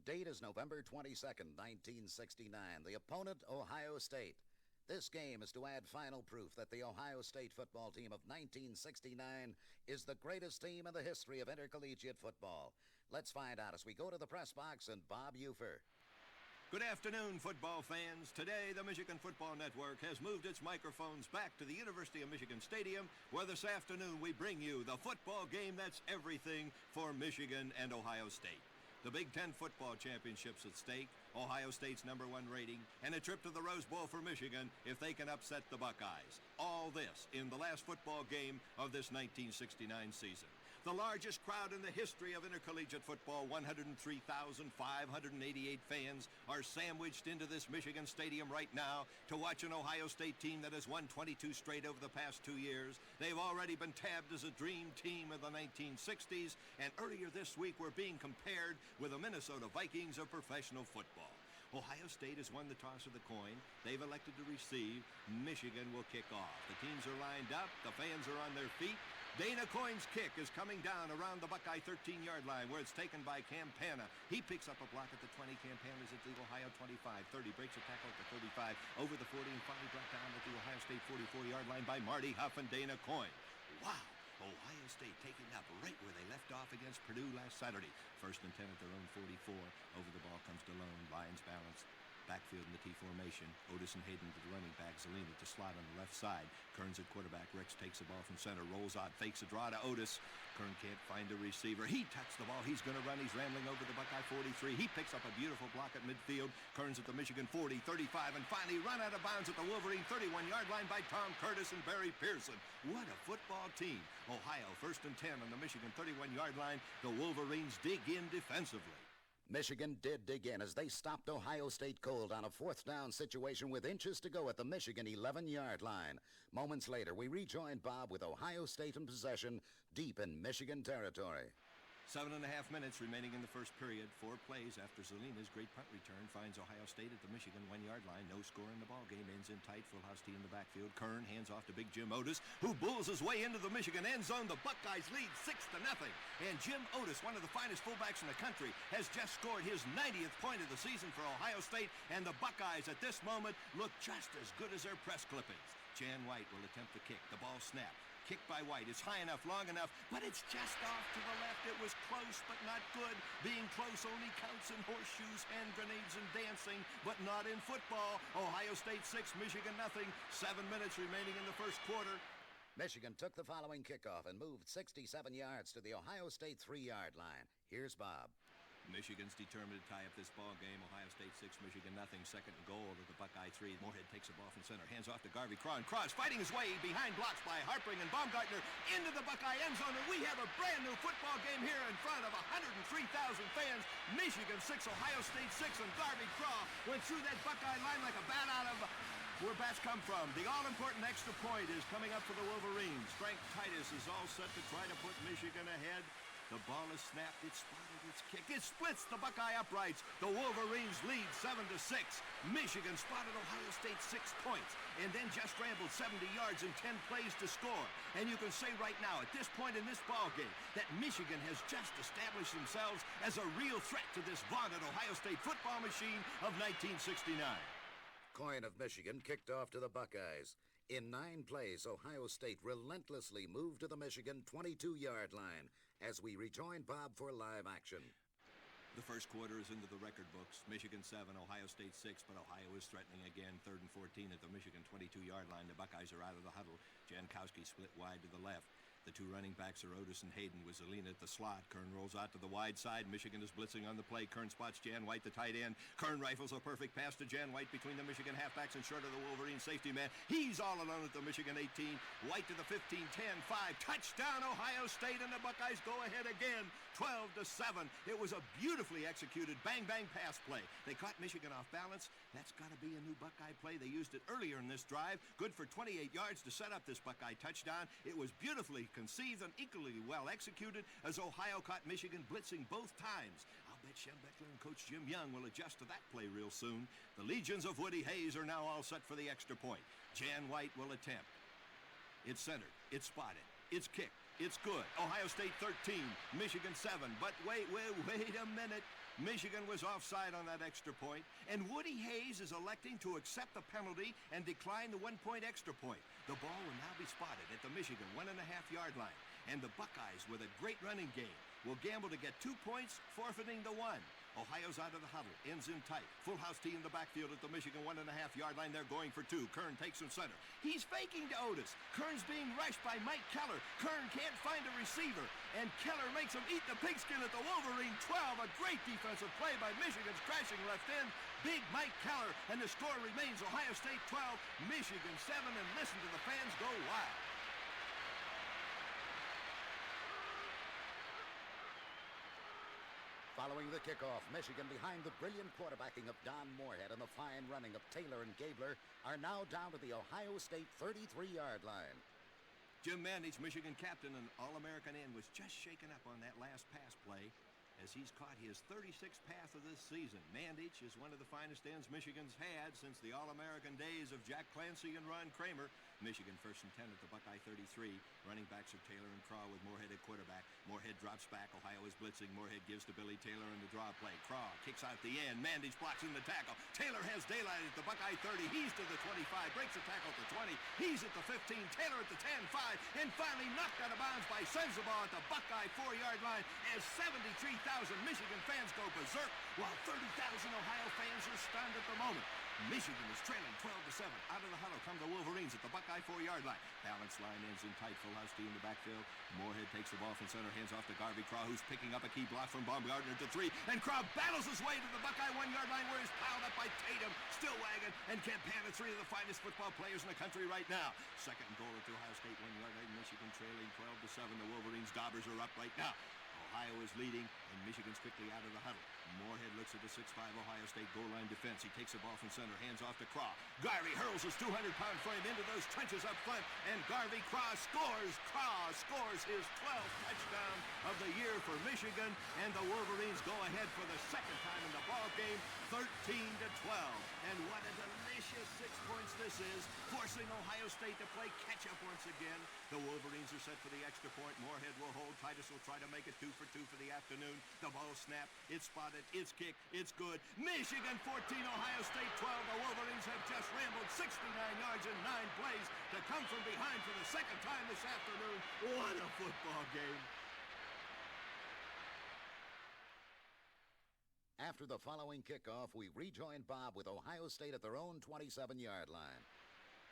date is November 22nd, 1969. The opponent, Ohio State. This game is to add final proof that the Ohio State football team of 1969 is the greatest team in the history of intercollegiate football. Let's find out as we go to the press box and Bob Ufer. Good afternoon, football fans. Today, the Michigan Football Network has moved its microphones back to the University of Michigan Stadium, where this afternoon we bring you the football game that's everything for Michigan and Ohio State. The Big Ten football championships at stake, Ohio State's #1 rating, and a trip to the Rose Bowl for Michigan if they can upset the Buckeyes. All this in the last football game of this 1969 season. The largest crowd in the history of intercollegiate football, 103,588 fans, are sandwiched into this Michigan stadium right now to watch an Ohio State team that has won 22 straight over the past 2 years. They've already been tabbed as a dream team of the 1960s, and earlier this week we're being compared with the Minnesota Vikings of professional football. Ohio State has won the toss of the coin. They've elected to receive. Michigan will kick off. The teams are lined up. The fans are on their feet. Dana Coyne's kick is coming down around the Buckeye 13-yard line, where it's taken by Campana. He picks up a block at the 20. Campana's at the Ohio 25. 30 breaks a tackle at the 35. Over the 40 and finally brought down at the Ohio State 44-yard line by Marty Huff and Dana Coyne. Wow! Ohio State taking up right where they left off against Purdue last Saturday. 1st and 10 at their own 44. Over the ball comes DeLone. Lions balance. Backfield in the T formation. Otis and Hayden to the running back. Zelina to slot on the left side. Kearns at quarterback. Rex takes the ball from center. Rolls out. Fakes a draw to Otis. Kern can't find a receiver. He tucks the ball. He's going to run. He's rambling over the Buckeye 43. He picks up a beautiful block at midfield. Kearns at the Michigan 40, 35, and finally run out of bounds at the Wolverine 31-yard line by Tom Curtis and Barry Pearson. What a football team. Ohio 1st and 10 on the Michigan 31-yard line. The Wolverines dig in defensively. Michigan did dig in as they stopped Ohio State cold on a 4th down situation with inches to go at the Michigan 11-yard line. Moments later, we rejoined Bob with Ohio State in possession deep in Michigan territory. 7.5 minutes remaining in the first period. 4 plays after Zelina's great punt return finds Ohio State at the Michigan 1-yard line. No score in the ball game. Ends in tight. Full house T in the backfield. Kern hands off to Big Jim Otis, who bulls his way into the Michigan end zone. The Buckeyes lead 6-0. And Jim Otis, one of the finest fullbacks in the country, has just scored his 90th point of the season for Ohio State. And the Buckeyes at this moment look just as good as their press clippings. Jan White will attempt the kick. The ball snapped. Kick by White. It's high enough, long enough, but it's just off to the left. It was close, but not good. Being close only counts in horseshoes, hand grenades, and dancing, but not in football. Ohio State 6, Michigan nothing. 7 minutes remaining in the first quarter. Michigan took the following kickoff and moved 67 yards to the Ohio State 3-yard line. Here's Bob. Michigan's determined to tie up this ball game. Ohio State 6, Michigan nothing. 2nd and goal to the Buckeye 3. Moorhead takes the ball from center. Hands off to Garvey Craw. Cross fighting his way behind blocks by Harpring and Baumgartner into the Buckeye end zone. And we have a brand new football game here in front of 103,000 fans. Michigan 6, Ohio State 6, and Garvey Craw went through that Buckeye line like a bat out of where bats come from. The all-important extra point is coming up for the Wolverines. Frank Titus is all set to try to put Michigan ahead. The ball is snapped, it's spotted, it's kicked. It splits the Buckeye uprights. The Wolverines lead 7-6. Michigan spotted Ohio State 6 points and then just scrambled 70 yards in 10 plays to score. And you can say right now, at this point in this ball game, that Michigan has just established themselves as a real threat to this vaunted Ohio State football machine of 1969. Coyne of Michigan kicked off to the Buckeyes. In 9 plays, Ohio State relentlessly moved to the Michigan 22-yard line as we rejoin Bob for live action. The first quarter is into the record books. Michigan 7, Ohio State 6, but Ohio is threatening again. 3rd and 14 at the Michigan 22-yard line. The Buckeyes are out of the huddle. Jankowski split wide to the left. The 2 running backs are Otis and Hayden with Zelina at the slot. Kern rolls out to the wide side. Michigan is blitzing on the play. Kern spots Jan White, the tight end. Kern rifles a perfect pass to Jan White between the Michigan halfbacks and short of the Wolverine safety man. He's all alone at the Michigan 18. White to the 15, 10, 5. Touchdown, Ohio State, and the Buckeyes go ahead again, 12-7. It was a beautifully executed bang-bang pass play. They caught Michigan off balance. That's got to be a new Buckeye play. They used it earlier in this drive. Good for 28 yards to set up this Buckeye touchdown. It was beautifully conceived and equally well executed as Ohio caught Michigan blitzing both times. I'll bet Shem Beckler and Coach Jim Young will adjust to that play real soon. The legions of Woody Hayes are now all set for the extra point. Jan White will attempt. It's centered. It's spotted. It's kicked. It's good. Ohio State 13, Michigan 7. But wait a minute. Michigan was offside on that extra point, and Woody Hayes is electing to accept the penalty and decline the one-point extra point. The ball will now be spotted at the Michigan 1.5-yard line, and the Buckeyes, with a great running game, will gamble to get 2 points, forfeiting the one. Ohio's out of the huddle, ends in tight. Full house tee in the backfield at the Michigan 1.5-yard line. They're going for 2. Kern takes him center. He's faking to Otis. Kern's being rushed by Mike Keller. Kern can't find a receiver, and Keller makes him eat the pigskin at the Wolverine 12. A great defensive play by Michigan's crashing left end. Big Mike Keller, and the score remains Ohio State 12, Michigan 7, and listen to the fans go wild. Following the kickoff, Michigan, behind the brilliant quarterbacking of Don Moorhead and the fine running of Taylor and Gabler, are now down to the Ohio State 33-yard line. Jim Mandich, Michigan captain and All-American end, was just shaken up on that last pass play as he's caught his 36th pass of this season. Mandich is one of the finest ends Michigan's had since the All-American days of Jack Clancy and Ron Kramer. Michigan 1st and 10 at the Buckeye 33. Running backs are Taylor and Craw with Moorhead at quarterback. Moorhead drops back. Ohio is blitzing. Moorhead gives to Billy Taylor in the draw play. Craw kicks out the end. Mandich blocks in the tackle. Taylor has daylight at the Buckeye 30. He's to the 25. Breaks the tackle at the 20. He's at the 15. Taylor at the 10, 5. And finally knocked out of bounds by Sensabaugh at the Buckeye 4-yard line as 73,000 Michigan fans go berserk while 30,000 Ohio fans are stunned at the moment. Michigan is trailing 12-7. Out of the huddle come the Wolverines at the Buckeye 4-yard line. Balance line ends in tight. Full house tee in the backfield. Moorhead takes the ball from center, hands off to Garvey Craw, who's picking up a key block from Baumgartner to 3. And Craw battles his way to the Buckeye 1-yard line where he's piled up by Tatum, Stillwagon, and Campana, 3 of the finest football players in the country right now. Second and goal at the Ohio State 1-yard line. Michigan trailing 12-7. The Wolverines' Daubers are up right now. Ohio is leading, and Michigan's quickly out of the huddle. Moorhead looks at the 6'5 Ohio State goal line defense. He takes the ball from center, hands off to Craw. Garvey hurls his 200-pound frame into those trenches up front, and Garvey Craw scores. Craw scores his 12th touchdown of the year for Michigan, and the Wolverines go ahead for the second time in the ball game, 13-12. And what a delicious 6 points this is, forcing Ohio State to play catch-up once again. The Wolverines are set for the extra point. Moorhead will hold. Titus will try to make it 2 for 2 for the afternoon. The ball snapped. It's spotted. It's kicked. It's good. Michigan 14, Ohio State 12. The Wolverines have just rambled 69 yards in 9 plays to come from behind for the second time this afternoon. What a football game. After the following kickoff, we rejoin Bob with Ohio State at their own 27-yard line.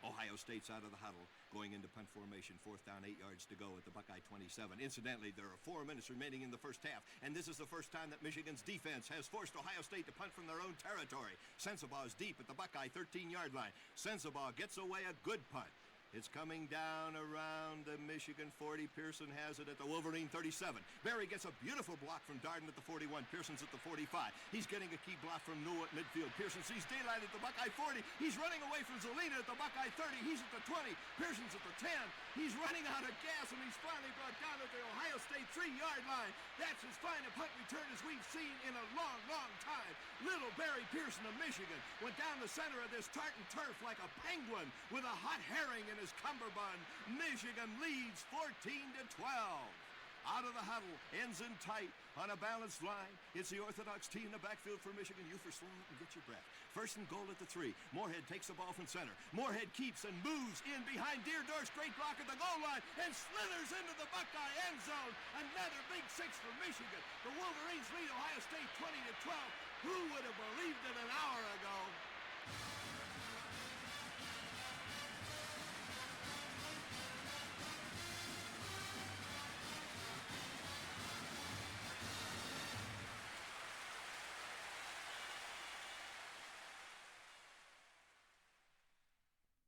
Ohio State's out of the huddle, going into punt formation, 4th down, 8 yards to go at the Buckeye 27. Incidentally, there are 4 minutes remaining in the first half, and this is the first time that Michigan's defense has forced Ohio State to punt from their own territory. Sensabaugh's deep at the Buckeye 13-yard line. Sensabaugh gets away a good punt. It's coming down around the Michigan 40. Pearson has it at the Wolverine 37. Berry gets a beautiful block from Darden at the 41. Pearson's at the 45. He's getting a key block from Newell at midfield. Pearson sees daylight at the Buckeye 40. He's running away from Zelina at the Buckeye 30. He's at the 20. Pearson's at the 10. He's running out of gas, and he's finally brought down at the Ohio State 3-yard line. That's as fine a punt return as we've seen in a long, long time. Little Barry Pearson of Michigan went down the center of this tartan turf like a penguin with a hot herring in his cummerbund. Michigan leads 14-12. Out of the huddle, ends in tight, on a balanced line. It's the orthodox tee in the backfield for Michigan. You for slow up and get your breath. 1st and goal at the 3. Moorhead takes the ball from center. Moorhead keeps and moves in behind Deerdorf's great block at the goal line and slithers into the Buckeye end zone. Another big 6 for Michigan. The Wolverines lead Ohio State 20-12. Who would have believed it an hour ago?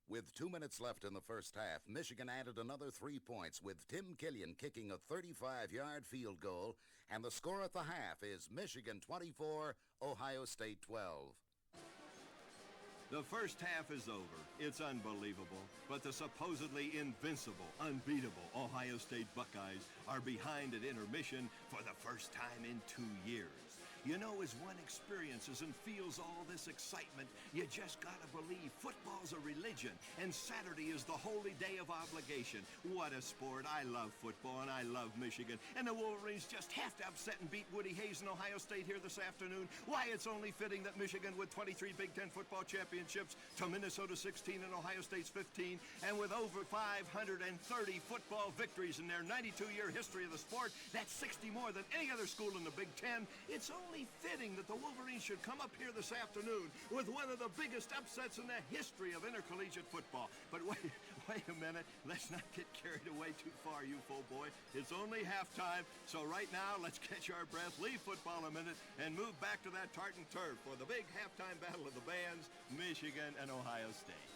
With 2 minutes left in the first half, Michigan added another 3 points with Tim Killian kicking a 35-yard field goal, and the score at the half is Michigan 24, Ohio State 12. The first half is over. It's unbelievable. But the supposedly invincible, unbeatable Ohio State Buckeyes are behind at intermission for the first time in 2 years. You know, as one experiences and feels all this excitement, you just gotta believe football's a religion, and Saturday is the holy day of obligation. What a sport. I love football, and I love Michigan. And the Wolverines just have to upset and beat Woody Hayes and Ohio State here this afternoon. Why, it's only fitting that Michigan, with 23 Big Ten football championships to Minnesota 16 and Ohio State's 15, and with over 530 football victories in their 92-year history of the sport, that's 60 more than any other school in the Big Ten. It's only fitting that the Wolverines should come up here this afternoon with one of the biggest upsets in the history of intercollegiate football. But wait a minute. Let's not get carried away too far, you full boy. It's only halftime, so right now, let's catch our breath, leave football a minute, and move back to that tartan turf for the big halftime battle of the bands, Michigan and Ohio State.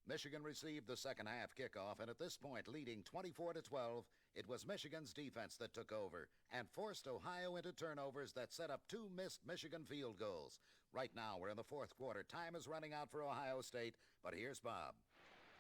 Michigan received the second half kickoff, and at this point, leading 24-12, it was Michigan's defense that took over and forced Ohio into turnovers that set up two missed Michigan field goals. Right now, we're in the fourth quarter. Time is running out for Ohio State, but here's Bob.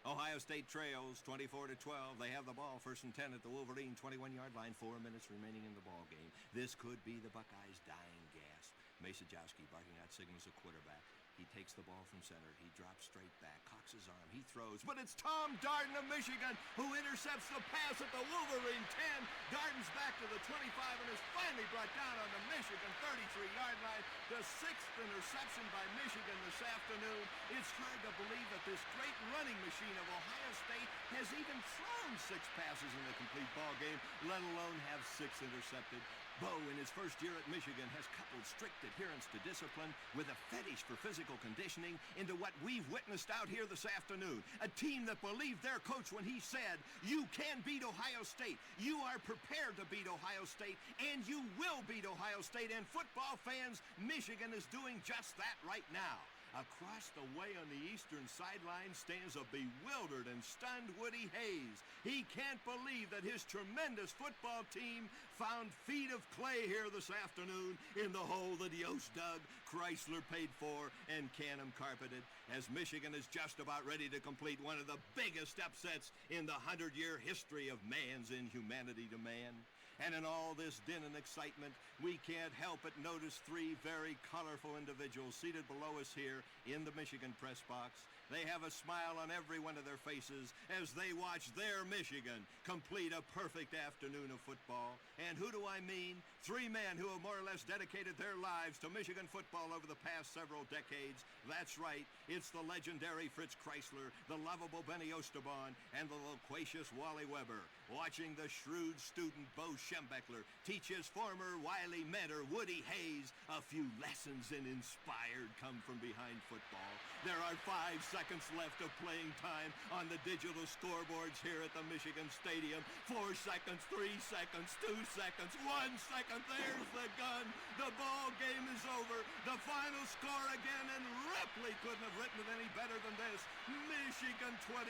Ohio State trails 24-12. They have the ball, 1st and 10 at the Wolverine 21-yard line. 4 minutes remaining in the ball game. This could be the Buckeyes' dying gasp. Masajowski barking out signals a quarterback. He takes the ball from center. He drops straight back, cocks his arm. He throws, but it's Tom Darden of Michigan who intercepts the pass at the Wolverine 10. Darden's back to the 25 and is finally brought down on the Michigan 33-yard line. The 6th interception by Michigan this afternoon. It's hard to believe that this great running machine of Ohio State has even thrown 6 passes in a complete ball game, let alone have 6 intercepted. Bo, in his first year at Michigan, has coupled strict adherence to discipline with a fetish for physical conditioning into what we've witnessed out here this afternoon. A team that believed their coach when he said, you can beat Ohio State. You are prepared to beat Ohio State, and you will beat Ohio State. And football fans, Michigan is doing just that right now. Across the way on the eastern sideline stands a bewildered and stunned Woody Hayes. He can't believe that his tremendous football team found feet of clay here this afternoon in the hole that Yost dug, Chrysler paid for, and Canham carpeted, as Michigan is just about ready to complete one of the biggest upsets in the 100-year history of man's inhumanity to man. And in all this din and excitement, we can't help but notice 3 very colorful individuals seated below us here in the Michigan press box. They have a smile on every one of their faces as they watch their Michigan complete a perfect afternoon of football. And who do I mean? 3 men who have more or less dedicated their lives to Michigan football over the past several decades. That's right, it's the legendary Fritz Chrysler, the lovable Benny Osterbahn, and the loquacious Wally Weber. Watching the shrewd student Bo Schembechler teach his former wily mentor Woody Hayes a few lessons in inspired come from behind football. There are 5 seconds left of playing time on the digital scoreboards here at the Michigan Stadium. 4 seconds, 3 seconds, 2 seconds, 1 second. There's the gun. The ball game is over. The final score again, and Ripley couldn't have written it any better than this. Michigan 24,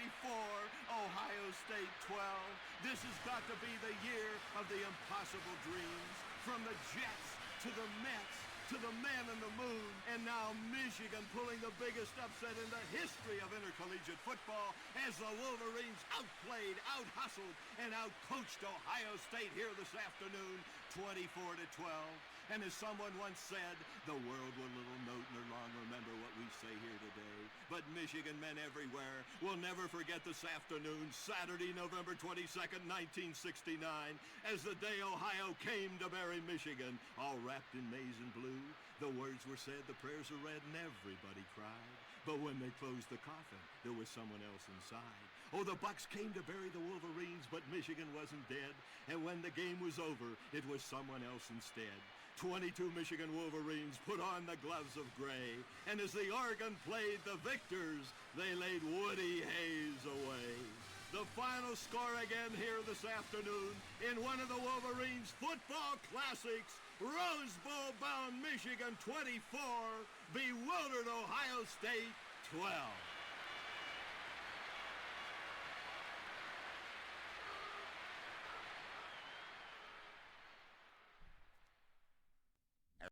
Ohio State 12. This has got to be the year of the impossible dreams. From the Jets to the Mets to the man in the moon, and now Michigan pulling the biggest upset in the history of intercollegiate football as the Wolverines outplayed, out-hustled, and out-coached Ohio State here this afternoon, 24-12. And as someone once said, the world will little note nor long remember what we say here today. But Michigan men everywhere will never forget this afternoon, Saturday, November 22nd, 1969, as the day Ohio came to bury Michigan, all wrapped in maize and blue. The words were said, the prayers were read, and everybody cried. But when they closed the coffin, there was someone else inside. Oh, the Bucks came to bury the Wolverines, but Michigan wasn't dead. And when the game was over, it was someone else instead. 22 Michigan Wolverines put on the gloves of gray, and as the organ played the victors, they laid Woody Hayes away. The final score again here this afternoon in one of the Wolverines' football classics, Rose Bowl-bound Michigan 24, bewildered Ohio State 12.